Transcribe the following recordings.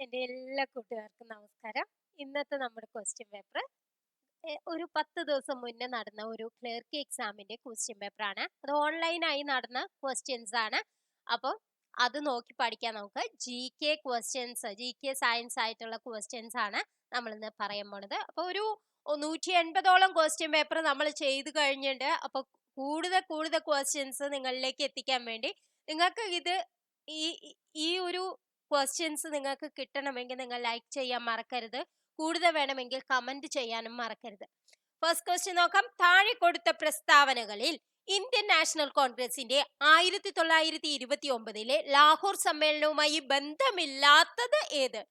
എൻ്റെ എല്ലാ കൂട്ടുകാർക്കും നമസ്കാരം. ഇന്നത്തെ നമ്മുടെ ക്വസ്റ്റ്യൻ പേപ്പർ ഒരു 10 ദിവസം മുന്നേ നടന്ന ഒരു ക്ലർക്ക് എക്സാമിന്റെ ക്വസ്റ്റ്യൻ പേപ്പറാണ്. അത് ഓൺലൈനായി നടന്ന ക്വസ്റ്റ്യൻസ് ആണ്. അപ്പോൾ അത് നോക്കി പഠിക്കാൻ നമുക്ക്. GK ക്വസ്റ്റ്യൻസ്, GK സയൻസ് ആയിട്ടുള്ള ക്വസ്റ്റ്യൻസ് ആണ് നമ്മളിന്ന് പറയാൻ പോണത്. അപ്പോൾ ഒരു 180ഓളം ക്വസ്റ്റ്യൻ പേപ്പർ നമ്മൾ ചെയ്ത് കഴിഞ്ഞിട്ടുണ്ട്. അപ്പോൾ കൂടുതൽ ക്വസ്റ്റ്യൻസ് നിങ്ങളിലേക്ക് എത്തിക്കാൻ വേണ്ടി നിങ്ങൾക്ക് ഈ ഈ ഒരു ക്വസ്റ്റ്യൻസ് നിങ്ങൾക്ക് കിട്ടണമെങ്കിൽ നിങ്ങൾ ലൈക്ക് ചെയ്യാൻ മറക്കരുത്. കൂടുതൽ വേണമെങ്കിൽ കമന്റ് ചെയ്യാനും മറക്കരുത്. ഫസ്റ്റ് ക്വസ്റ്റ്യൻ നോക്കാം. താഴെ കൊടുത്ത പ്രസ്താവനകളിൽ ഇന്ത്യൻ നാഷണൽ കോൺഗ്രസിന്റെ 1929 ലാഹോർ സമ്മേളനവുമായി ബന്ധമില്ലാത്തത് ഏത്?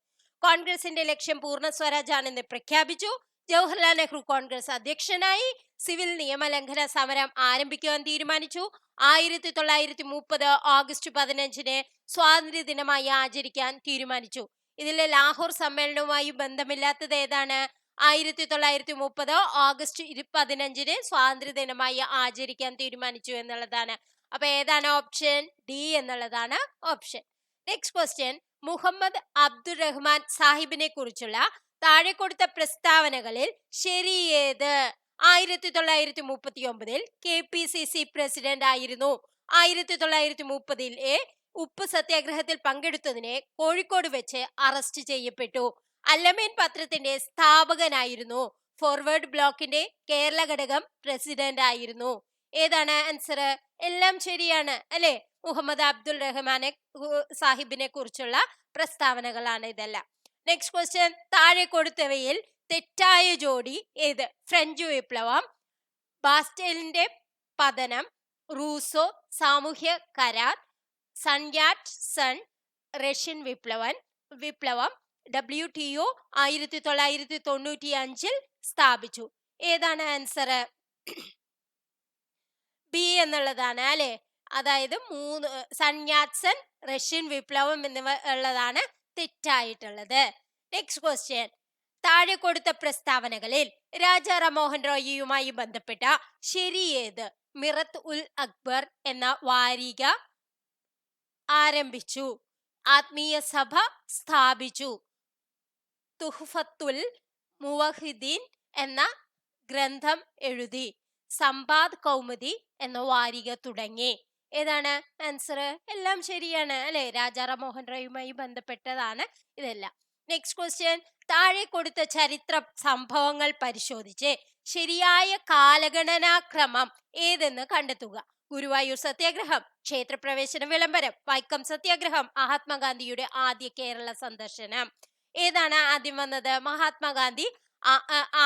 കോൺഗ്രസിന്റെ ലക്ഷ്യം പൂർണ്ണ സ്വരാജാണെന്ന് പ്രഖ്യാപിച്ചു. ജവഹർലാൽ നെഹ്റു കോൺഗ്രസ് അധ്യക്ഷനായി. സിവിൽ നിയമലംഘന സമരം ആരംഭിക്കുവാൻ തീരുമാനിച്ചു. 1930 ഓഗസ്റ്റ് 15 സ്വാതന്ത്ര്യ ദിനമായി ആചരിക്കാൻ തീരുമാനിച്ചു. ഇതിലെ ലാഹോർ സമ്മേളനവുമായി ബന്ധമില്ലാത്തത് ഏതാണ്? 1930 ഓഗസ്റ്റ് 15 സ്വാതന്ത്ര്യ ദിനമായി ആചരിക്കാൻ തീരുമാനിച്ചു എന്നുള്ളതാണ്. അപ്പൊ ഏതാണ് ഓപ്ഷൻ? ഡി എന്നുള്ളതാണ് option. Next question. Muhammad Abdurahman സാഹിബിനെ കുറിച്ചുള്ള താഴെ കൊടുത്ത പ്രസ്താവനകളിൽ ശരിയേത്? 1939 KPCC പ്രസിഡന്റ് ആയിരുന്നു. 1930 ഉപ്പ് സത്യാഗ്രഹത്തിൽ പങ്കെടുത്തതിനെ കോഴിക്കോട് വെച്ച് അറസ്റ്റ് ചെയ്യപ്പെട്ടു. അല്ലമീൻ പത്രത്തിന്റെ സ്ഥാപകനായിരുന്നു. ഫോർവേഡ് ബ്ലോക്കിന്റെ കേരള ഘടകം പ്രസിഡന്റ് ആയിരുന്നു. ഏതാണ് ആൻസർ? എല്ലാം ശരിയാണ് അല്ലെ? മുഹമ്മദ് അബ്ദുൽ റഹ്മാനെ സാഹിബിനെ കുറിച്ചുള്ള പ്രസ്താവനകളാണ് ഇതെല്ലാം. Next question. താഴെ കൊടുത്തവയിൽ തെറ്റായ ജോഡി ഏത്? ഫ്രഞ്ച് വിപ്ലവം, ബാസ്റ്റൈലിന്റെ പതനം, റൂസോ സാമൂഹ്യ കരാർ, സൺയാറ്റ് സൺ, റഷ്യൻ വിപ്ലവം, WTO 1995 സ്ഥാപിച്ചു. ഏതാണ് ആൻസർ? ബി എന്നുള്ളതാണ് അല്ലെ? അതായത് സൺയാറ്റ്സൺ, റഷ്യൻ വിപ്ലവം എന്നിവ ഉള്ളതാണ് തെറ്റായിട്ടുള്ളത്. Next question. താഴെ കൊടുത്ത പ്രസ്താവനകളിൽ രാജാ റാംമോഹൻ റോയിയുമായി ബന്ധപ്പെട്ട ശരിയേത്? മിറത്ത് ഉൽ അക്ബർ എന്ന വാരിക ആരംഭിച്ചു. ആത്മീയ സഭ സ്ഥാപിച്ചു. തുഹ്ഫത്തുൽ മുവഹിദീൻ എന്ന ഗ്രന്ഥം എഴുതി. സമ്പാദ് കൗമുദി എന്ന വാരിക തുടങ്ങി. ഏതാണ് ആൻസർ? എല്ലാം ശരിയാണ് അല്ലെ? രാജാ റാംമോഹൻ റോയിയുമായി ബന്ധപ്പെട്ടതാണ് ഇതെല്ലാം. Next question. താഴെ കൊടുത്ത ചരിത്ര സംഭവങ്ങൾ പരിശോധിച്ച് ശരിയായ കാലഗണനാക്രമം ഏതെന്ന് കണ്ടെത്തുക. ഗുരുവായൂർ സത്യാഗ്രഹം, ക്ഷേത്രപ്രവേശന വിളംബരം, വൈക്കം സത്യാഗ്രഹം, മഹാത്മാഗാന്ധിയുടെ ആദ്യ കേരള സന്ദർശനം. ഏതാണ് ആദ്യം വന്നത്? മഹാത്മാഗാന്ധി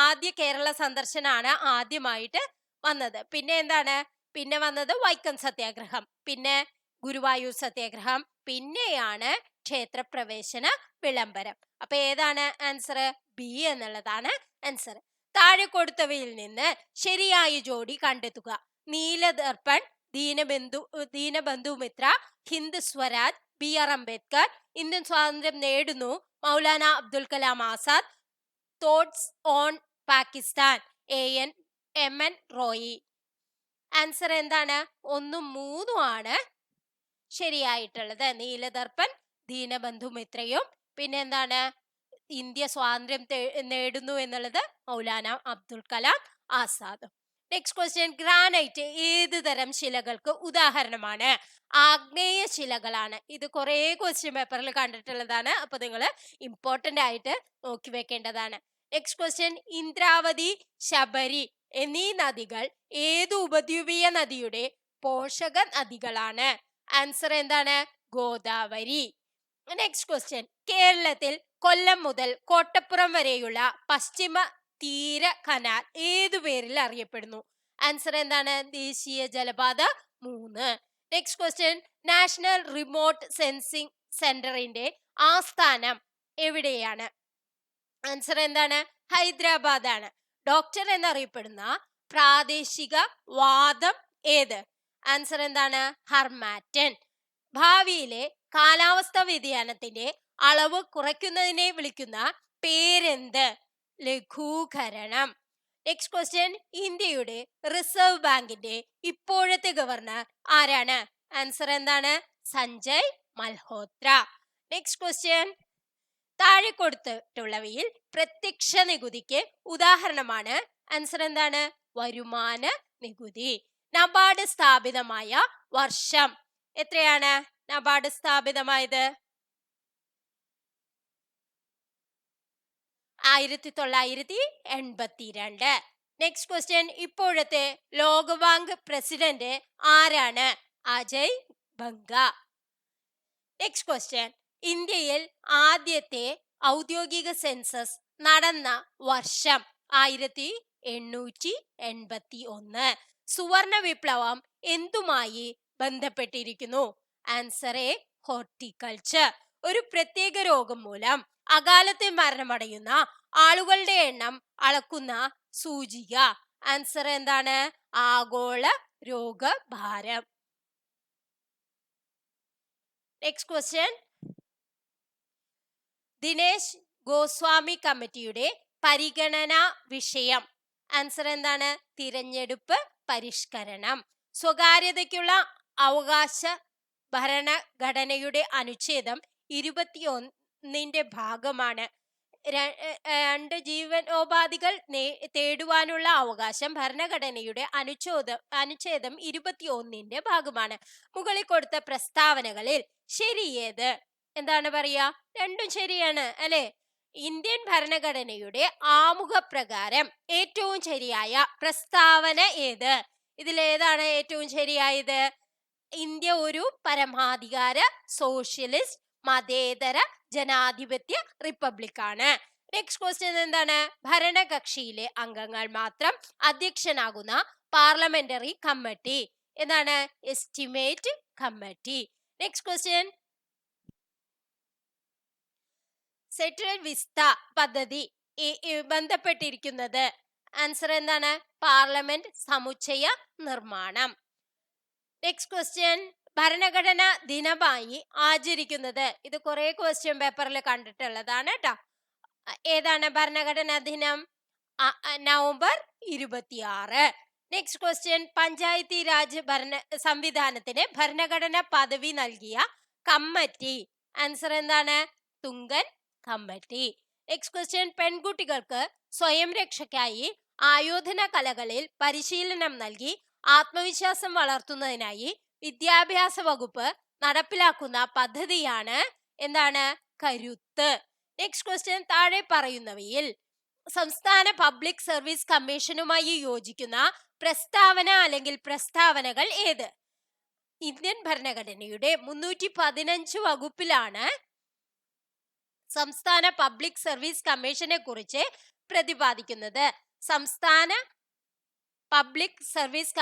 ആദ്യ കേരള സന്ദർശനമാണ് ആദ്യമായിട്ട് വന്നത്. പിന്നെ എന്താണ്? പിന്നെ വന്നത് വൈക്കം സത്യാഗ്രഹം, പിന്നെ ഗുരുവായൂർ സത്യാഗ്രഹം, പിന്നെയാണ് ക്ഷേത്രപ്രവേശന വിളംബരം. അപ്പൊ ഏതാണ് ആൻസർ? ബി എന്നുള്ളതാണ് ആൻസർ. താഴെ കൊടുത്തവയിൽ നിന്ന് ശരിയായ ജോഡി കണ്ടെത്തുക. നീലദർപ്പൺ, ദീനബന്ധു മിത്ര, ഹിന്ദ് സ്വരാജ്, BR അംബേദ്കർ, ഇന്ത്യൻ സ്വാതന്ത്ര്യം നേടുന്നു, Maulana Abdul Kalam Azad, thoughts on Pakistan, MN Roy. Answer എന്താണ്? 1ഉം 3ഉം ആണ് ശരിയായിട്ടുള്ളത്. നീലദർപ്പൺ, ദീനബന്ധു മിത്രയും പിന്നെ എന്താണ്? ഇന്ത്യ സ്വാതന്ത്ര്യം നേടുന്നു എന്നുള്ളത് മൗലാന അബ്ദുൽ കലാം ആസാദും. Next question. ഗ്രാനൈറ്റ് ഏത് തരം ശിലകൾക്ക് ഉദാഹരണമാണ്? ആഗ്നേയ ശിലകളാണ്. ഇത് കുറെ ക്വസ്റ്റ്യൻ പേപ്പറിൽ കണ്ടിട്ടുള്ളതാണ്. അപ്പൊ നിങ്ങൾ ഇമ്പോർട്ടന്റ് ആയിട്ട് നോക്കി വെക്കേണ്ടതാണ്. Next question. ഇന്ദ്രാവതി, ശബരി എന്നീ നദികൾ ഏത് ഉപദ്വീപീയ നദിയുടെ പോഷക നദികളാണ്? ആൻസർ എന്താണ്? ഗോദാവരി. Next question. കേരളത്തിൽ കൊല്ലം മുതൽ കോട്ടപ്പുറം വരെയുള്ള പശ്ചിമ തീര കനാൽ ഏതു പേരിൽ അറിയപ്പെടുന്നു? ആൻസർ എന്താണ്? ദേശീയ ജലപാത 3. Next question. National remote sensing സെന്ററിന്റെ ആസ്ഥാനം എവിടെയാണ്? ആൻസർ എന്താണ്? ഹൈദരാബാദ് ആണ്. ഡോക്ടർ എന്നറിയപ്പെടുന്ന പ്രാദേശിക വാദം ഏത്? ആൻസർ എന്താണ്? ഹർമാറ്റൻ. ഭാവിയിലെ കാലാവസ്ഥാ വ്യതിയാനത്തിന്റെ അളവ് കുറയ്ക്കുന്നതിനെ വിളിക്കുന്ന പേരെന്ത്? ലഘൂകരണം. Next question. ഇന്ത്യയുടെ റിസർവ് ബാങ്കിന്റെ ഇപ്പോഴത്തെ ഗവർണർ ആരാണ്? ആൻസർ എന്താണ്? സഞ്ജയ് മൽഹോത്ര. Next question. താഴെ കൊടുത്തിട്ടുള്ളവയിൽ പ്രത്യക്ഷ നികുതിക്ക് ഉദാഹരണമാണ്. ആൻസർ എന്താണ്? വരുമാന നികുതി. നബാർഡ് സ്ഥാപിതമായ വർഷം എത്രയാണ്? നബാർഡ് സ്ഥാപിതമായത് 1982. നെക്സ്റ്റ് ക്വസ്റ്റ്യൻ, ഇപ്പോഴത്തെ ലോകബാങ്ക് പ്രസിഡന്റ് ആരാണ്? അജയ് ബംഗ. നെക്സ്റ്റ് ക്വസ്റ്റ്യൻ, ഇന്ത്യയിൽ ആദ്യത്തെ ഔദ്യോഗിക സെൻസസ് നടന്ന വർഷം 1881. സുവർണ വിപ്ലവം എന്തുമായി ബന്ധപ്പെട്ടിരിക്കുന്നു? Answer A, horticulture. ഒരു പ്രത്യേക രോഗം മൂലം അകാലത്തിൽ മരണമടയുന്ന ആളുകളുടെ എണ്ണം അളക്കുന്ന സൂചിക. ആൻസർ എന്താണ്? ആഗോള രോഗഭാരം. നെക്സ്റ്റ് ക്വസ്റ്റ്യൻ, ദിനേശ് ഗോസ്വാമി കമ്മിറ്റിയുടെ പരിഗണനാ വിഷയം. ആൻസർ എന്താണ്? തിരഞ്ഞെടുപ്പ് പരിഷ്കരണം. സ്വകാര്യതയ്ക്കുള്ള അവകാശ ഭരണഘടനയുടെ അനുച്ഛേദം 21 ഭാഗമാണ്. 2 ജീവനോപാധികൾ തേടുവാനുള്ള അവകാശം ഭരണഘടനയുടെ അനുച്ഛേദം 21 ഭാഗമാണ്. മുകളിൽ കൊടുത്ത പ്രസ്താവനകളിൽ ശരിയേത്? എന്താണ് പറയാ? രണ്ടും ശരിയാണ് അല്ലെ? ഇന്ത്യൻ ഭരണഘടനയുടെ ആമുഖപ്രകാരം ഏറ്റവും ശരിയായ പ്രസ്താവന ഏത്? ഇതിലേതാണ് ഏറ്റവും ശരിയായത്? ഇന്ത്യ ഒരു പരമാധികാര സോഷ്യലിസ്റ്റ് മതേതര ജനാധിപത്യ റിപ്പബ്ലിക്കാണ്. നെക്സ്റ്റ് ക്വസ്റ്റ്യൻ എന്താണ്? ഭരണകക്ഷിയിലെ അംഗങ്ങൾ മാത്രം അധ്യക്ഷനാകുന്ന പാർലമെന്ററി കമ്മിറ്റി എന്താണ്? Estimate committee. Next question, central Vista പദ്ധതി ബന്ധപ്പെട്ടിരിക്കുന്നത്. ആൻസർ എന്താണ്? പാർലമെന്റ് സമുച്ചയ നിർമ്മാണം. നെക്സ്റ്റ് ക്വസ്റ്റ്യൻ, ഭരണഘടനാ ദിനമായി ആചരിക്കുന്നത്. ഇത് കുറെ ക്വസ്റ്റ്യൻ പേപ്പറിൽ കണ്ടിട്ടുള്ളതാണ് കേട്ടോ. ഏതാണ് ഭരണഘടനാ ദിനം? November 26. Next question, Panchayati Raj സംവിധാനത്തിന് ഭരണഘടന പദവി നൽകിയ കമ്മിറ്റി. ആൻസർ എന്താണ്? തുങ്കൻ കമ്മിറ്റി. നെക്സ്റ്റ് ക്വസ്റ്റ്യൻ, പെൺകുട്ടികൾക്ക് സ്വയം രക്ഷയ്ക്കായി ആയോധന കലകളിൽ പരിശീലനം നൽകി ആത്മവിശ്വാസം വളർത്തുന്നതിനായി വിദ്യാഭ്യാസ വകുപ്പ് നടപ്പിലാക്കുന്ന പദ്ധതിയാണ് എന്താണ്? കരുത്ത്. നെക്സ്റ്റ് ക്വസ്റ്റ്യൻ, താഴെ പറയുന്നവയിൽ സംസ്ഥാന പബ്ലിക് സർവീസ് കമ്മീഷനുമായി യോജിക്കുന്ന പ്രസ്താവന അല്ലെങ്കിൽ പ്രസ്താവനകൾ ഏത്? ഇന്ത്യൻ ഭരണഘടനയുടെ 315 വകുപ്പിലാണ് സംസ്ഥാന പബ്ലിക് സർവീസ് കമ്മീഷനെ കുറിച്ച് പ്രതിപാദിക്കുന്നത്. സംസ്ഥാന പബ്ലിക് സർവീസ്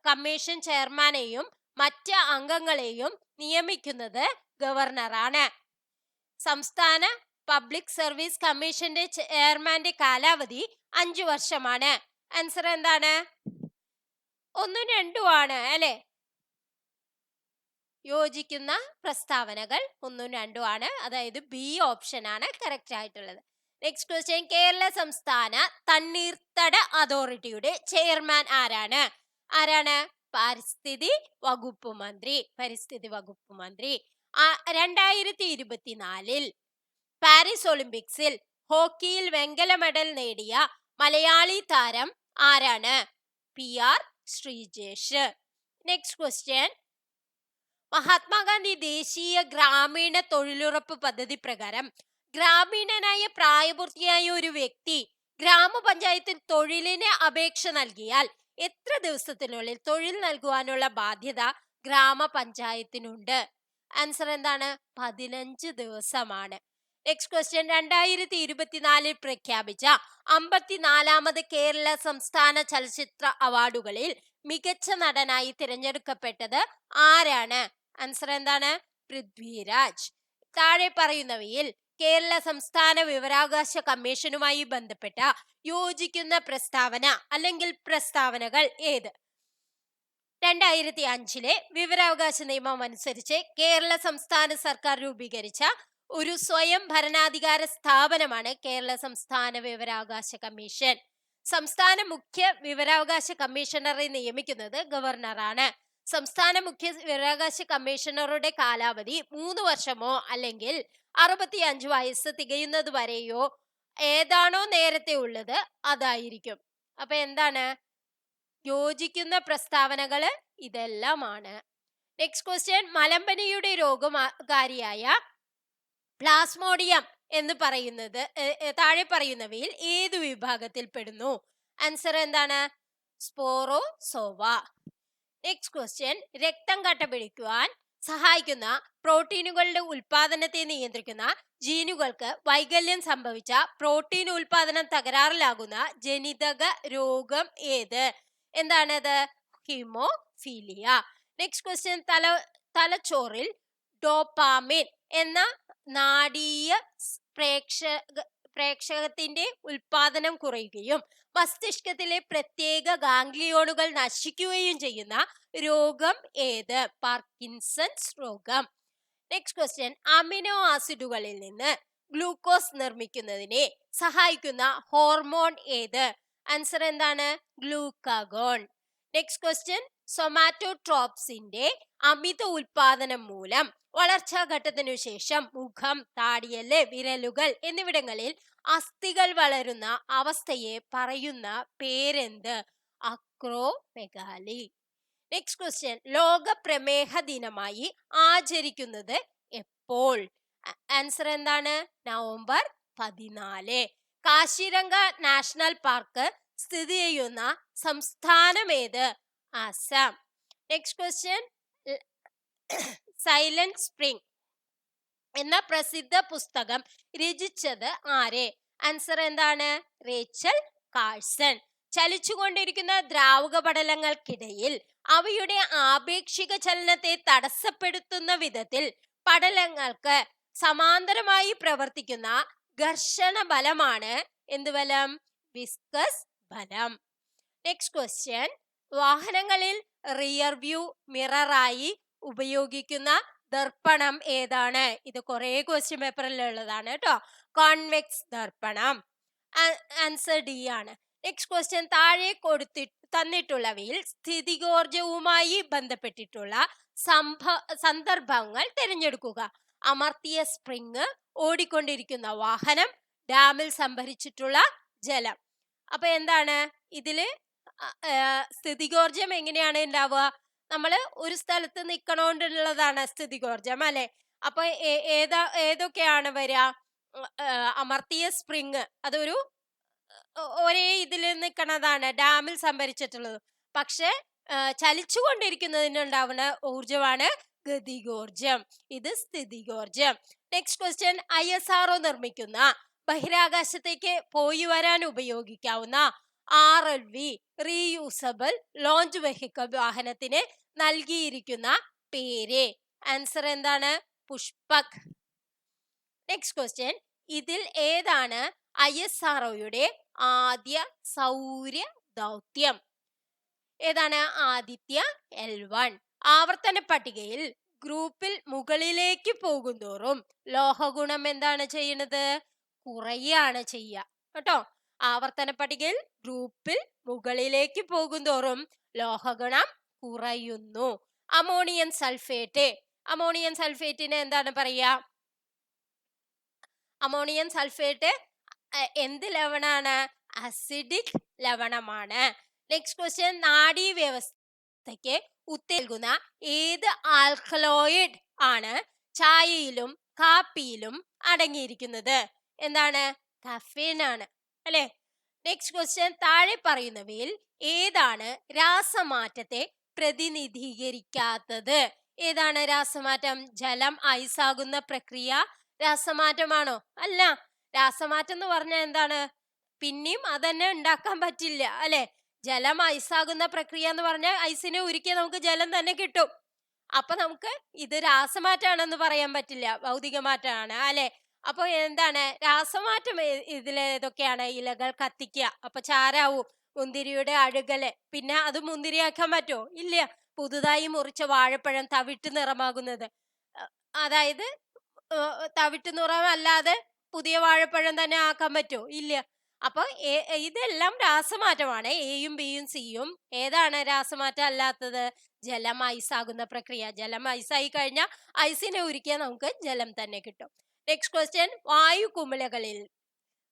കമ്മീഷൻ ചെയർമാനെയും മറ്റ് അംഗങ്ങളെയും നിയമിക്കുന്നത് ഗവർണറാണ്. സംസ്ഥാന പബ്ലിക് സർവീസ് കമ്മീഷന്റെ ചെയർമാന്റെ കാലാവധി 5 വർഷമാണ്. ആൻസർ എന്താണ്? 1ഉം 2ഉം ആണ് അല്ലെ? യോജിക്കുന്ന പ്രസ്താവനകൾ 1ഉം 2ഉം ആണ്. അതായത് ബി ഓപ്ഷൻ ആണ് കറക്റ്റ് ആയിട്ടുള്ളത്. നെക്സ്റ്റ് ക്വസ്റ്റ്യൻ, കേരള സംസ്ഥാന തണ്ണീർത്തട അതോറിറ്റിയുടെ ചെയർമാൻ ആരാണ്? പരിസ്ഥിതി വകുപ്പ് മന്ത്രി. 2024 പാരീസ് ഒളിമ്പിക്സിൽ ഹോക്കിയിൽ വെങ്കല മെഡൽ നേടിയ മലയാളി താരം ആരാണ്? PR Sreejesh. Next question, Mahatma Gandhi ദേശീയ ഗ്രാമീണ തൊഴിലുറപ്പ് പദ്ധതി പ്രകാരം ഗ്രാമീണനായ പ്രായപൂർത്തിയായ ഒരു വ്യക്തി ഗ്രാമപഞ്ചായത്തിൽ തൊഴിലിന് അപേക്ഷ നൽകിയാൽ എത്ര ദിവസത്തിനുള്ളിൽ തൊഴിൽ നൽകുവാനുള്ള ബാധ്യത ഗ്രാമപഞ്ചായത്തിനുണ്ട്? ആൻസർ എന്താണ്? 15 ദിവസമാണ്. നെക്സ്റ്റ് ക്വസ്റ്റ്യൻ, 2024 പ്രഖ്യാപിച്ച 54ാമത് കേരള സംസ്ഥാന ചലച്ചിത്ര അവാർഡുകളിൽ മികച്ച നടനായി തിരഞ്ഞെടുക്കപ്പെട്ടത് ആരാണ്? ആൻസർ എന്താണ്? പൃഥ്വിരാജ്. താഴെ പറയുന്നവയിൽ കേരള സംസ്ഥാന വിവരാവകാശ കമ്മീഷനുമായി ബന്ധപ്പെട്ട യോജിക്കുന്ന പ്രസ്താവന അല്ലെങ്കിൽ പ്രസ്താവനകൾ ഏത്? 2005 വിവരാവകാശ നിയമം അനുസരിച്ച് കേരള സംസ്ഥാന സർക്കാർ രൂപീകരിച്ച ഒരു സ്വയം ഭരണാധികാര സ്ഥാപനമാണ് കേരള സംസ്ഥാന വിവരാവകാശ കമ്മീഷൻ. സംസ്ഥാന മുഖ്യ വിവരാവകാശ കമ്മീഷണറെ നിയമിക്കുന്നത് ഗവർണറാണ്. സംസ്ഥാന മുഖ്യ വിവരാവകാശ കമ്മീഷണറുടെ കാലാവധി 3 വർഷമോ അല്ലെങ്കിൽ 65 വയസ്സ് തികയുന്നത് വരെയോ ഏതാണോ നേരത്തെ ഉള്ളത് അതായിരിക്കും. അപ്പൊ എന്താണ് യോജിക്കുന്ന പ്രസ്താവനകൾ? ഇതെല്ലാമാണ്. നെക്സ്റ്റ് ക്വസ്റ്റ്യൻ, മലമ്പനിയുടെ രോഗകാരിയായ പ്ലാസ്മോഡിയം എന്ന് പറയുന്നത് താഴെ പറയുന്നവയിൽ ഏതു വിഭാഗത്തിൽ പെടുന്നു? ആൻസർ എന്താണ്? സ്പോറോസോവ. നെക്സ്റ്റ് ക്വസ്റ്റ്യൻ, രക്തം കട്ട പിടിക്കുവാൻ സഹായിക്കുന്ന പ്രോട്ടീനുകളുടെ ഉൽപാദനത്തെ നിയന്ത്രിക്കുന്ന ജീനുകൾക്ക് വൈകല്യം സംഭവിച്ച പ്രോട്ടീൻ ഉൽപാദനം തകരാറിലാകുന്ന ജനിതക രോഗം ഏത്? എന്താണത്? ഹീമോഫീലിയ. നെക്സ്റ്റ് ക്വസ്റ്റ്യൻ, തലച്ചോറിൽ ഡോപാമിൻ എന്ന നാഡീയ പ്രേക്ഷകത്തിന്റെ ഉൽപാദനം കുറയുകയും മസ്തിഷ്കത്തിലെ പ്രത്യേക ഗാംഗ്ലിയോണുകൾ നശിക്കുകയും ചെയ്യുന്ന രോഗം ഏത്? പാർക്കിൻസൺസ് രോഗം. നെക്സ്റ്റ് ക്വസ്റ്റ്യൻ, അമിനോ ആസിഡുകളിൽ നിന്ന് ഗ്ലൂക്കോസ് നിർമ്മിക്കുന്നതിനെ സഹായിക്കുന്ന ഹോർമോൺ ഏത്? ആൻസർ എന്താണ്? ഗ്ലൂക്കാഗോൺ. നെക്സ്റ്റ് ക്വസ്റ്റ്യൻ, സൊമാറ്റോട്രോപ്സിന്റെ അമിത ഉൽപാദനം മൂലം വളർച്ചാ ഘട്ടത്തിനു ശേഷം മുഖം, താടിയല്, വിരലുകൾ എന്നിവിടങ്ങളിൽ അസ്ഥികൾ വളരുന്ന അവസ്ഥയെ പറയുന്ന പേരെന്ത്? അക്രോമെഗാലി. നെക്സ്റ്റ് ക്വസ്റ്റ്യൻ, ലോക പ്രമേഹ ദിനമായി ആചരിക്കുന്നത് എപ്പോൾ? ആൻസർ എന്താണ്? നവംബർ 14. കാശിരംഗ നാഷണൽ പാർക്ക് സ്ഥിതി ചെയ്യുന്ന സംസ്ഥാനം ഏത്? Assam. Next question, silent spring എന്ന പ്രസിദ്ധ പുസ്തകം രചിച്ചത് ആരെ? ആൻസർ എന്താണ്? Rachel Carson. ചലിച്ചുകൊണ്ടിരിക്കുന്ന ദ്രാവക പടലങ്ങൾക്കിടയിൽ അവയുടെ ആപേക്ഷിക ചലനത്തെ തടസ്സപ്പെടുത്തുന്ന വിധത്തിൽ പടലങ്ങൾക്ക് സമാന്തരമായി പ്രവർത്തിക്കുന്ന ഘർഷണ ബലമാണ് എന്ത് ബലം? വിസ്കസ് ബലം. നെക്സ്റ്റ് ക്വസ്റ്റ്യൻ, വാഹനങ്ങളിൽ റിയർ വ്യൂ മിററായി ഉപയോഗിക്കുന്ന ദർപ്പണം ഏതാണ്? ഇത് കുറെ ക്വസ്റ്റ്യൻ പേപ്പറിൽ ഉള്ളതാണ് കേട്ടോ. കോൺവെക്സ് ദർപ്പണം. ആൻസർ ഡി ആണ്. നെക്സ്റ്റ് ക്വസ്റ്റ്യൻ, താഴെ തന്നിട്ടുള്ളവയിൽ സ്ഥിതികോർജവുമായി ബന്ധപ്പെട്ടിട്ടുള്ള സന്ദർഭങ്ങൾ തിരഞ്ഞെടുക്കുക. അമർത്തിയ സ്പ്രിങ്, ഓടിക്കൊണ്ടിരിക്കുന്ന വാഹനം, ഡാമിൽ സംഭരിച്ചിട്ടുള്ള ജലം. അപ്പൊ എന്താണ് ഇതില് സ്ഥിതികോർജം എങ്ങനെയാണ് ഉണ്ടാവുക? നമ്മൾ ഒരു സ്ഥലത്ത് നിൽക്കണോണ്ടുള്ളതാണ് സ്ഥിതികോർജം അല്ലെ? അപ്പൊ ഏതൊക്കെയാണ് വരിക? അമർത്തിയ സ്പ്രിങ് അതൊരു ഒരേ ഇതിൽ നിൽക്കണതാണ്, ഡാമിൽ സംഭരിച്ചിട്ടുള്ളത്. പക്ഷെ ചലിച്ചുകൊണ്ടിരിക്കുന്നതിനുണ്ടാവുന്ന ഊർജമാണ് ഗതികോർജം. ഇത് സ്ഥിതികോർജം. നെക്സ്റ്റ് ക്വസ്റ്റ്യൻ, ISRO നിർമ്മിക്കുന്ന ബഹിരാകാശത്തേക്ക് പോയി വരാൻ ഉപയോഗിക്കാവുന്ന RLV റീയൂസബിൾ ലോഞ്ച് വെഹിക്കിൾ വാഹനത്തിന് നൽകിയിരിക്കുന്ന പേര്? ആൻസർ എന്താണ്? പുഷ്പക്. നെക്സ്റ്റ് ക്വസ്റ്റ്യൻ, ഇതിൽ ഏതാണ് ISROയുടെ ആദ്യ സൗര ദൗത്യം? ഏതാണ്? ആദിത്യ L1. ആവർത്തന പട്ടികയിൽ ഗ്രൂപ്പിൽ മുകളിലേക്ക് പോകുന്തോറും ലോഹഗുണം എന്താണ് ചെയ്യുന്നത്? കുറയാണ് ചെയ്യുക കേട്ടോ. ആവർത്തന പട്ടികയിൽ ഗ്രൂപ്പിൽ മുകളിലേക്ക് പോകുന്തോറും ലോഹഗുണം കുറയുന്നു. Ammonium sulphate. അമോണിയം സൾഫേറ്റിന് എന്താണ് പറയുക? അമോണിയം സൾഫേറ്റ് എന്ത് ലവണാണ്? അസിഡിക് ലവണമാണ്. നെക്സ്റ്റ് ക്വസ്റ്റ്യൻ, നാഡീ വ്യവസ്ഥയ്ക്ക് ഉത്തേൽകുന്ന ഏത് ആൽക്കലോയിഡ് ആണ് ചായയിലും കാപ്പിയിലും അടങ്ങിയിരിക്കുന്നത്? എന്താണ്? കഫീൻ ആണ് അല്ലെ? നെക്സ്റ്റ് ക്വസ്റ്റ്യൻ, താഴെ പറയുന്നവയിൽ ഏതാണ് രാസമാറ്റത്തെ പ്രതിനിധീകരിക്കാത്തത്? ഏതാണ് രാസമാറ്റം? ജലം ഐസാകുന്ന പ്രക്രിയ രാസമാറ്റമാണോ? അല്ല. രാസമാറ്റം എന്ന് പറഞ്ഞാൽ എന്താണ്? പിന്നെയും അതന്നെ ഉണ്ടാക്കാൻ പറ്റില്ല അല്ലെ? ജലം ഐസാകുന്ന പ്രക്രിയ എന്ന് പറഞ്ഞാൽ ഐസിനെ ഉരുക്കിയാൽ നമുക്ക് ജലം തന്നെ കിട്ടും. അപ്പൊ നമുക്ക് ഇത് രാസമാറ്റാണെന്ന് പറയാൻ പറ്റില്ല, ഭൗതിക മാറ്റമാണ് അല്ലെ? അപ്പൊ എന്താണ് രാസമാറ്റം? ഇതിലേതൊക്കെയാണ്? ഇലകൾ കത്തിക്കുക, അപ്പൊ ചാരാവും. മുന്തിരിയുടെ അഴുകല്, പിന്നെ അത് മുന്തിരിയാക്കാൻ പറ്റുമോ? ഇല്ല. പുതുതായി മുറിച്ച വാഴപ്പഴം തവിട്ട് നിറമാകുന്നത്, അതായത് തവിട്ട് നിറമല്ലാതെ പുതിയ വാഴപ്പഴം തന്നെ ആക്കാൻ പറ്റുമോ? ഇല്ല. അപ്പൊ ഇതെല്ലാം രാസമാറ്റമാണ്. എയും ബിയും സിയും. ഏതാണ് രാസമാറ്റം അല്ലാത്തത്? ജലം ഐസാകുന്ന പ്രക്രിയ. ജലം ഐസായി കഴിഞ്ഞാൽ ഐസിനെ ഉരുക്കിയാൽ നമുക്ക് ജലം തന്നെ കിട്ടും. നെക്സ്റ്റ് ക്വസ്റ്റ്യൻ, വായു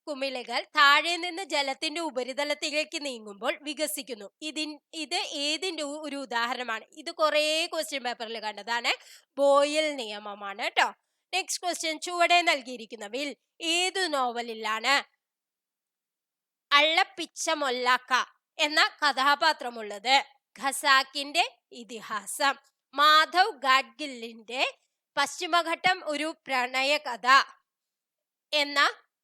കുമിളകൾ താഴെ നിന്ന് ജലത്തിന്റെ ഉപരിതലത്തിലേക്ക് നീങ്ങുമ്പോൾ വികസിക്കുന്നു. ഇത് ഏതിന്റെ ഒരു ഉദാഹരണമാണ്? ഇത് കുറേ ക്വസ്റ്റ്യൻ പേപ്പറിൽ കണ്ടതാണ്. ബോയിൽ നിയമമാണ് കേട്ടോ. നെക്സ്റ്റ് ക്വസ്റ്റ്യൻ, ചുവടെ നൽകിയിരിക്കുന്നവയിൽ ഏതു നോവലിലാണ് അള്ളപ്പിച്ച മൊല്ലാക്ക എന്ന കഥാപാത്രമുള്ളത്? ഖസാക്കിന്റെ ഇതിഹാസം. മാധവ് ഗാഡ്ഗിലിന്റെ പശ്ചിമഘട്ടം ഒരു പ്രണയ കഥ എന്ന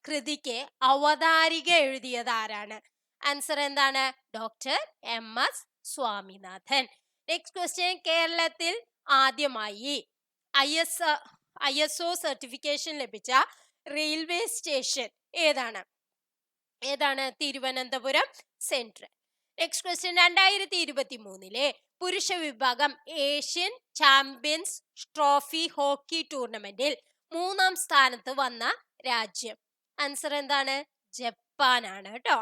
കൃതിക്ക് അവതാരിക എഴുതിയത് ആരാണ്? ആൻസർ എന്താണ്? Doctor MS Swaminathan. Next question, കേരളത്തിൽ ആദ്യമായി ISO സർട്ടിഫിക്കേഷൻ ലഭിച്ച റെയിൽവേ സ്റ്റേഷൻ ഏതാണ്? തിരുവനന്തപുരം സെൻട്രൽ. നെക്സ്റ്റ് ക്വസ്റ്റ്യൻ, 2023 പുരുഷ വിഭാഗം ഏഷ്യൻ ചാമ്പ്യൻസ് ട്രോഫി ഹോക്കി ടൂർണമെന്റിൽ 3ാം സ്ഥാനത്ത് വന്ന രാജ്യം? ആൻസർ എന്താണ്? ജപ്പാനാണ് കേട്ടോ.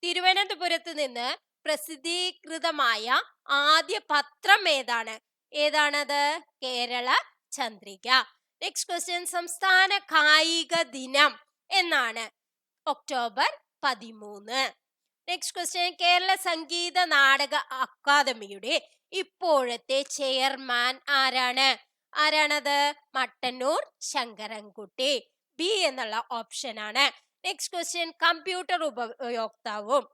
തിരുവനന്തപുരത്ത് നിന്ന് പ്രസിദ്ധീകൃതമായ ആദ്യ പത്രം ഏതാണത്? കേരള ചന്ദ്രിക. നെക്സ്റ്റ് ക്വസ്റ്റ്യൻ, സംസ്ഥാന കായിക ദിനം എന്നാണ്? October 13. Next question, Kerala Sangeetha Nataka അക്കാദമിയുടെ ഇപ്പോഴത്തെ ചെയർമാൻ ആരാണത്? മട്ടന്നൂർ ശങ്കരൻകുട്ടി. ബി എന്നുള്ള ഓപ്ഷൻ ആണ്. നെക്സ്റ്റ് ക്വസ്റ്റ്യൻ, കമ്പ്യൂട്ടർ ഉപയോക്താവും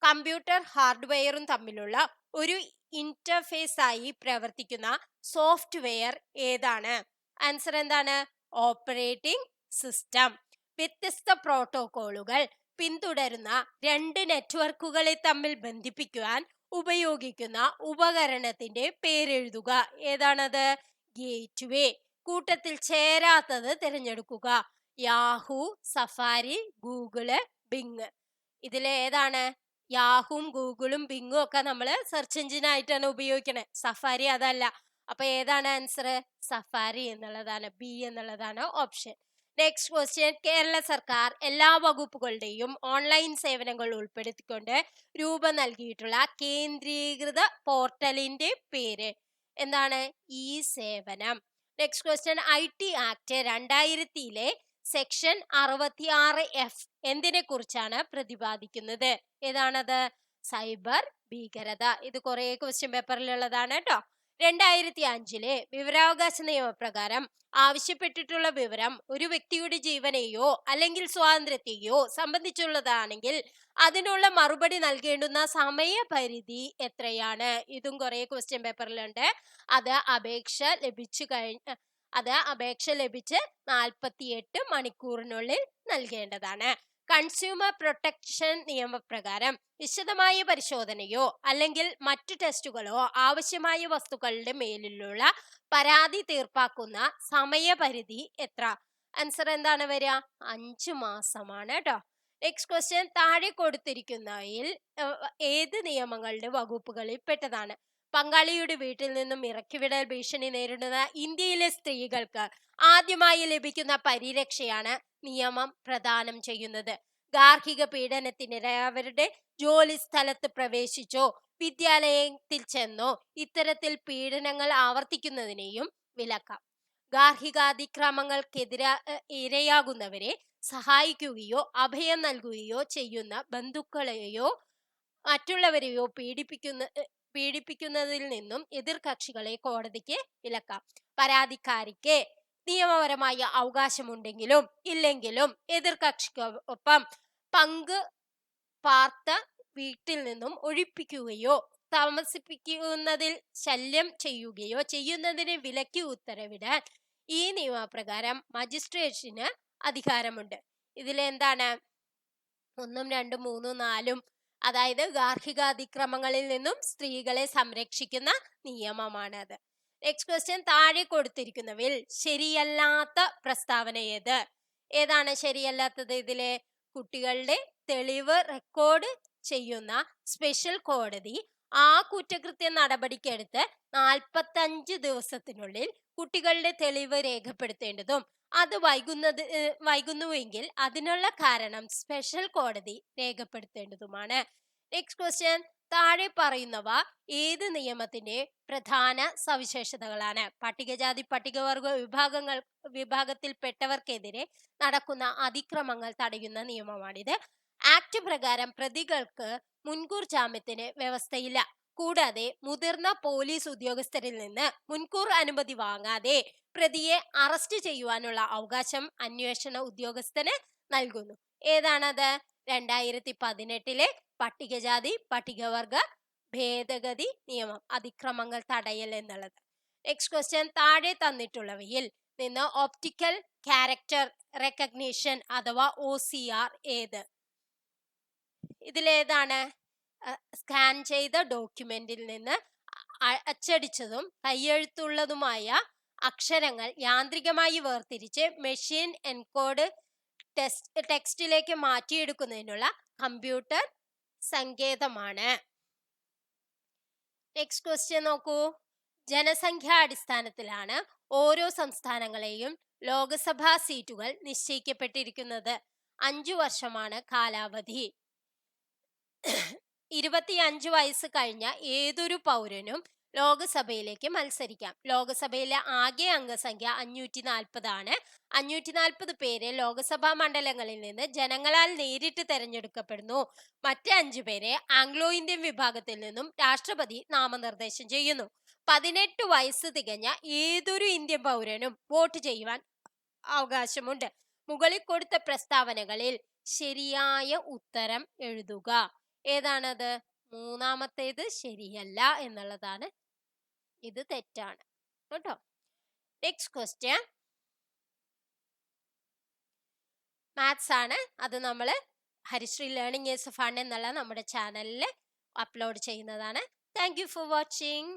കമ്പ്യൂട്ടർ ഹാർഡ്വെയറും തമ്മിലുള്ള ഒരു ഇന്റർഫേസ് ആയി പ്രവർത്തിക്കുന്ന സോഫ്റ്റ്വെയർ ഏതാണ്? ആൻസർ എന്താണ്? Operating system. വ്യത്യസ്ത പ്രോട്ടോകോളുകൾ പിന്തുടരുന്ന 2 നെറ്റ്വർക്കുകളെ തമ്മിൽ ബന്ധിപ്പിക്കുവാൻ ഉപയോഗിക്കുന്ന ഉപകരണത്തിന്റെ പേരെഴുതുക. ഏതാണത്? ഗേറ്റ്വേ. കൂട്ടത്തിൽ ചേരാത്തത് തിരഞ്ഞെടുക്കുക. Yahoo, Safari, Google, Bing. ഇതിലേതാണ്? യാഹുവും ഗൂഗിളും ബിങ്ങും ഒക്കെ നമ്മൾ സെർച്ച് എഞ്ചിൻ ആയിട്ടാണ് ഉപയോഗിക്കണേ. സഫാരി അതല്ല. അപ്പൊ ഏതാണ് ആൻസർ? സഫാരി എന്നുള്ളതാണ്. ബി എന്നുള്ളതാണ് ഓപ്ഷൻ. നെക്സ്റ്റ് ക്വസ്റ്റ്യൻ, കേരള സർക്കാർ എല്ലാ വകുപ്പുകളുടെയും ഓൺലൈൻ സേവനങ്ങൾ ഉൾപ്പെടുത്തിക്കൊണ്ട് രൂപം നൽകിയിട്ടുള്ള കേന്ദ്രീകൃത പോർട്ടലിന്റെ പേര് എന്താണ്? ഈ സേവനം. Next question, IT act 2000 section 66F എന്തിനെ കുറിച്ചാണ് പ്രതിപാദിക്കുന്നത്? ഏതാണത്? സൈബർ ഭീകരത. ഇത് കുറെ ക്വസ്റ്റ്യൻ പേപ്പറിലുള്ളതാണ് കേട്ടോ. 2005 വിവരാവകാശ നിയമപ്രകാരം ആവശ്യപ്പെട്ടിട്ടുള്ള വിവരം ഒരു വ്യക്തിയുടെ ജീവനെയോ അല്ലെങ്കിൽ സ്വാതന്ത്ര്യത്തെയോ സംബന്ധിച്ചുള്ളതാണെങ്കിൽ അതിനുള്ള മറുപടി നൽകേണ്ടുന്ന സമയപരിധി എത്രയാണ്? ഇതും കുറെ ക്വസ്റ്റ്യൻ പേപ്പറിലുണ്ട്. അത് അപേക്ഷ ലഭിച്ച് 48 മണിക്കൂറിനുള്ളിൽ നൽകേണ്ടതാണ്. കൺസ്യൂമർ പ്രൊട്ടക്ഷൻ നിയമപ്രകാരം വിശദമായ പരിശോധനയോ അല്ലെങ്കിൽ മറ്റു ടെസ്റ്റുകളോ ആവശ്യമായ വസ്തുക്കളുടെ മേലിലുള്ള പരാതി തീർപ്പാക്കുന്ന സമയപരിധി എത്ര? ആൻസർ എന്താണ് വരിക? 5 മാസമാണ് കേട്ടോ. നെക്സ്റ്റ് ക്വസ്റ്റ്യൻ, താഴെ കൊടുത്തിരിക്കുന്നവയിൽ ഏത് നിയമങ്ങളുടെ വകുപ്പുകളിൽ പെട്ടതാണ്? പങ്കാളിയുടെ വീട്ടിൽ നിന്നും ഇറക്കിവിടൽ ഭീഷണി നേരിടുന്ന ഇന്ത്യയിലെ സ്ത്രീകൾക്ക് ആദ്യമായി ലഭിക്കുന്ന പരിരക്ഷയാണ് നിയമം പ്രദാനം ചെയ്യുന്നത്. ഗാർഹിക പീഡനത്തിനിരയായവരുടെ ജോലി സ്ഥലത്ത് പ്രവേശിച്ചോ വിദ്യാലയത്തിൽ ചെന്നോ ഇത്തരത്തിൽ പീഡനങ്ങൾ ആവർത്തിക്കുന്നതിനെയും വിലക്കാം. ഇരയാകുന്നവരെ സഹായിക്കുകയോ അഭയം നൽകുകയോ ചെയ്യുന്ന ബന്ധുക്കളെയോ മറ്റുള്ളവരെയോ പീഡിപ്പിക്കുന്നതിൽ നിന്നും എതിർകക്ഷികളെ കോടതിക്ക് വിലക്കാം. പരാതിക്കാരിക്ക് നിയമപരമായ അവകാശമുണ്ടെങ്കിലും ഇല്ലെങ്കിലും എതിർകക്ഷിക്കൊപ്പം പങ്ക് പാർത്ത വീട്ടിൽ നിന്നും ഒഴിപ്പിക്കുകയോ താമസിപ്പിക്കുന്നതിൽ ശല്യം ചെയ്യുകയോ ചെയ്യുന്നതിന് വിലക്കി ഉത്തരവിടാൻ ഈ നിയമപ്രകാരം മജിസ്ട്രേറ്റിന് അധികാരമുണ്ട്. ഇതിലെന്താണ്? 1, 2, 3, 4 അതായത് ഗാർഹിക അതിക്രമങ്ങളിൽ നിന്നും സ്ത്രീകളെ സംരക്ഷിക്കുന്ന നിയമമാണത്. നെക്സ്റ്റ് ക്വസ്റ്റ്യൻ, താഴെ കൊടുത്തിരിക്കുന്നവയിൽ ശരിയല്ലാത്ത പ്രസ്താവന ഏതാണ് ശരിയല്ലാത്തത്? ഇതിലെ കുട്ടികളുടെ തെളിവ് റെക്കോർഡ് ചെയ്യുന്ന സ്പെഷ്യൽ കോടതി ആ കുറ്റകൃത്യ നടപടിക്കെടുത്ത് 45 ദിവസത്തിനുള്ളിൽ കുട്ടികളുടെ തെളിവ് രേഖപ്പെടുത്തേണ്ടതും അത് വൈകുന്നുവെങ്കിൽ അതിനുള്ള കാരണം സ്പെഷ്യൽ കോടതി രേഖപ്പെടുത്തേണ്ടതുമാണ്. നെക്സ്റ്റ് ക്വസ്റ്റ്യൻ, താഴെ പറയുന്നവ ഏത് നിയമത്തിന്റെ പ്രധാന സവിശേഷതകളാണ്? പട്ടികജാതി പട്ടികവർഗ വിഭാഗത്തിൽപ്പെട്ടവർക്കെതിരെ നടക്കുന്ന അതിക്രമങ്ങൾ തടയുന്ന നിയമമാണിത്. ആക്ട് പ്രകാരം പ്രതികൾക്ക് മുൻകൂർ ജാമ്യത്തിന് വ്യവസ്ഥയില്ല. കൂടാതെ മുതിർന്ന പോലീസ് ഉദ്യോഗസ്ഥരിൽ നിന്ന് മുൻകൂർ അനുമതി വാങ്ങാതെ പ്രതിയെ അറസ്റ്റ് ചെയ്യുവാനുള്ള അവകാശം അന്വേഷണ ഉദ്യോഗസ്ഥന് നൽകുന്നു. ഏതാണത്? 2018 പട്ടികജാതി പട്ടികവർഗ ഭേദഗതി നിയമം, അതിക്രമങ്ങൾ തടയൽ എന്നുള്ളത്. നെക്സ്റ്റ് ക്വസ്റ്റ്യൻ, താഴെ തന്നിട്ടുള്ളവയിൽ നിന്ന് ഓപ്റ്റിക്കൽ ക്യാരക്ടർ റെക്കഗ്നീഷൻ അഥവാ OCR ഏത്? ഇതിലേതാണ്? സ്കാൻ ചെയ്ത ഡോക്യുമെന്റിൽ നിന്ന് അച്ചടിച്ചതും കയ്യെഴുത്തുള്ളതുമായ അക്ഷരങ്ങൾ യാന്ത്രികമായി വേർതിരിച്ച് മെഷീൻ എൻകോഡ് ടെക്സ്റ്റിലേക്ക് മാറ്റിയെടുക്കുന്നതിനുള്ള കമ്പ്യൂട്ടർ സങ്കേതമാണ്. നെക്സ്റ്റ് ക്വസ്റ്റ്യൻ നോക്കൂ. ജനസംഖ്യാ അടിസ്ഥാനത്തിലാണ് ഓരോ സംസ്ഥാനങ്ങളെയും ലോകസഭാ സീറ്റുകൾ നിശ്ചയിക്കപ്പെട്ടിരിക്കുന്നത്. 5 വർഷമാണ് കാലാവധി. 25 വയസ്സ് കഴിഞ്ഞ ഏതൊരു പൗരനും ലോകസഭയിലേക്ക് മത്സരിക്കാം. ലോകസഭയിലെ ആകെ അംഗസംഖ്യ 540 ആണ്. 540 പേരെ ലോകസഭാ മണ്ഡലങ്ങളിൽ നിന്ന് ജനങ്ങളാൽ നേരിട്ട് തെരഞ്ഞെടുക്കപ്പെടുന്നു. മറ്റ് 5 പേരെ ആംഗ്ലോ ഇന്ത്യൻ വിഭാഗത്തിൽ നിന്നും രാഷ്ട്രപതി നാമനിർദ്ദേശം ചെയ്യുന്നു. 18 വയസ്സ് തികഞ്ഞ ഏതൊരു ഇന്ത്യൻ പൗരനും വോട്ട് ചെയ്യുവാൻ അവകാശമുണ്ട്. മുകളിൽ കൊടുത്ത പ്രസ്താവനകളിൽ ശരിയായ ഉത്തരം എഴുതുക. ഏതാണത്? മൂന്നാമത്തേത് ശരിയല്ല എന്നുള്ളതാണ്. ഇത് തെറ്റാണ് കേട്ടോ. നെക്സ്റ്റ് ക്വസ്റ്റ്യൻ മാത്സ് ആണ്. അത് നമ്മൾ ഹരിശ്രീ ലേണിംഗ് ഈസ് ഫൺ എന്നുള്ള നമ്മുടെ ചാനലിൽ അപ്ലോഡ് ചെയ്യുന്നതാണ്. Thank you for watching.